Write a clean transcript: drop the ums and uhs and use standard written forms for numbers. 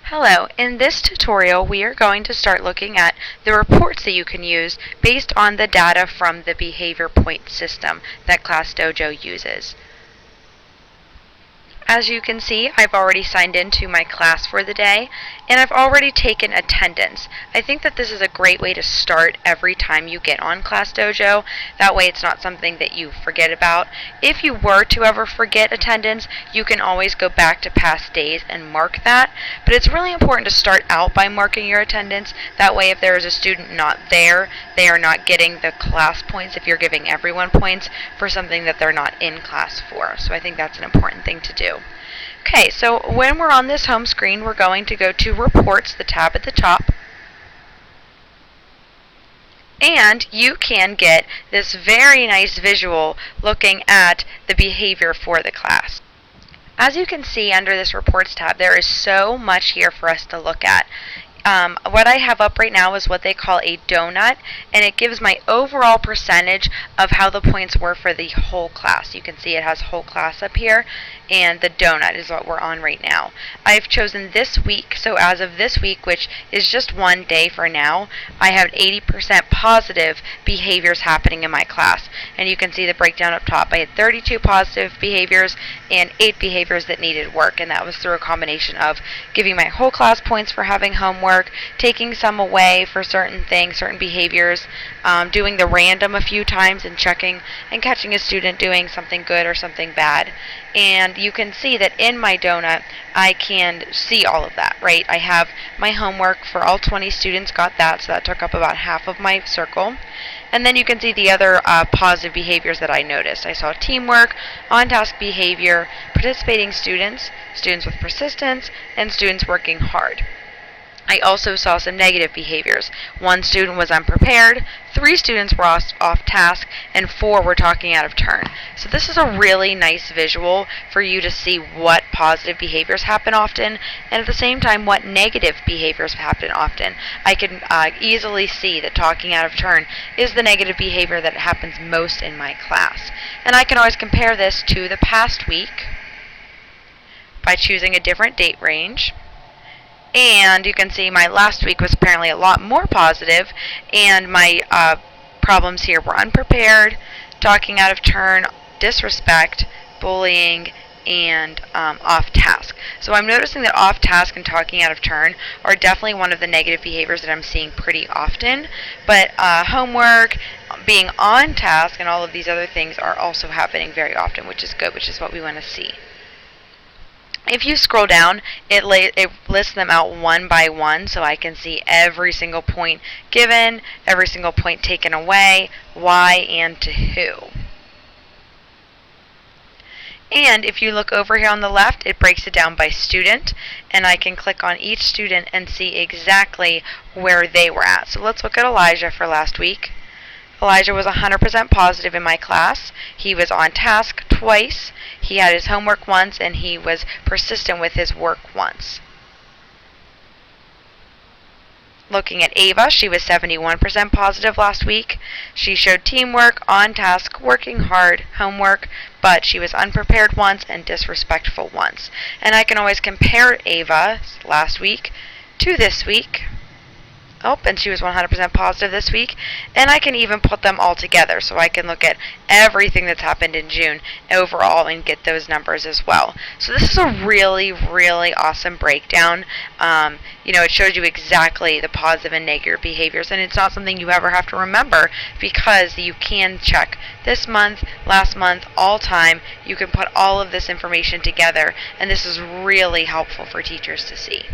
Hello, in this tutorial we are going to start looking at the reports that you can use based on the data from the behavior point system that ClassDojo uses. As you can see, I've already signed into my class for the day, and I've already taken attendance. I think that this is a great way to start every time you get on ClassDojo. That way it's not something that you forget about. If you were to ever forget attendance, you can always go back to past days and mark that. But it's really important to start out by marking your attendance. That way if there is a student not there, they are not getting the class points if you're giving everyone points for something that they're not in class for. So I think that's an important thing to do. Okay, so when we're on this home screen, we're going to go to Reports, the tab at the top, and you can get this very nice visual looking at the behavior for the class. As you can see under this Reports tab, there is so much here for us to look at. What I have up right now is what they call a donut, and it gives my overall percentage of how the points were for the whole class. You can see it has whole class up here, and the donut is what we're on right now. I've chosen this week, so as of this week, which is just one day for now, I have 80% positive behaviors happening in my class. And you can see the breakdown up top. I had 32 positive behaviors and 8 behaviors that needed work, and that was through a combination of giving my whole class points for having homework, taking some away for certain things, certain behaviors, doing the random a few times and checking and catching a student doing something good or something bad. And you can see that in my donut, I can see all of that, right? I have my homework for all 20 students got that, so that took up about half of my circle. And then you can see the other positive behaviors that I noticed. I saw teamwork, on-task behavior, participating students, students with persistence, and students working hard. I also saw some negative behaviors. 1 student was unprepared, 3 students were off task, and 4 were talking out of turn. So this is a really nice visual for you to see what positive behaviors happen often, and at the same time what negative behaviors happen often. I can easily see that talking out of turn is the negative behavior that happens most in my class. And I can always compare this to the past week by choosing a different date range. And you can see my last week was apparently a lot more positive, and my problems here were unprepared, talking out of turn, disrespect, bullying, and off task. So I'm noticing that off task and talking out of turn are definitely one of the negative behaviors that I'm seeing pretty often, but homework, being on task, and all of these other things are also happening very often, which is good, which is what we want to see. If you scroll down, it lists them out one by one, so I can see every single point given, every single point taken away, why, and to who. And if you look over here on the left, it breaks it down by student, and I can click on each student and see exactly where they were at. So let's look at Elijah for last week. Elijah was 100% positive in my class. He was on task twice. He had his homework once, and he was persistent with his work once. Looking at Ava, she was 71% positive last week. She showed teamwork, on task, working hard, homework, but she was unprepared once and disrespectful once. And I can always compare Ava last week to this week. Oh, and she was 100% positive this week. And I can even put them all together, so I can look at everything that's happened in June overall and get those numbers as well. So this is a really, really awesome breakdown. It shows you exactly the positive and negative behaviors, and it's not something you ever have to remember because you can check this month, last month, all time. You can put all of this information together, and this is really helpful for teachers to see.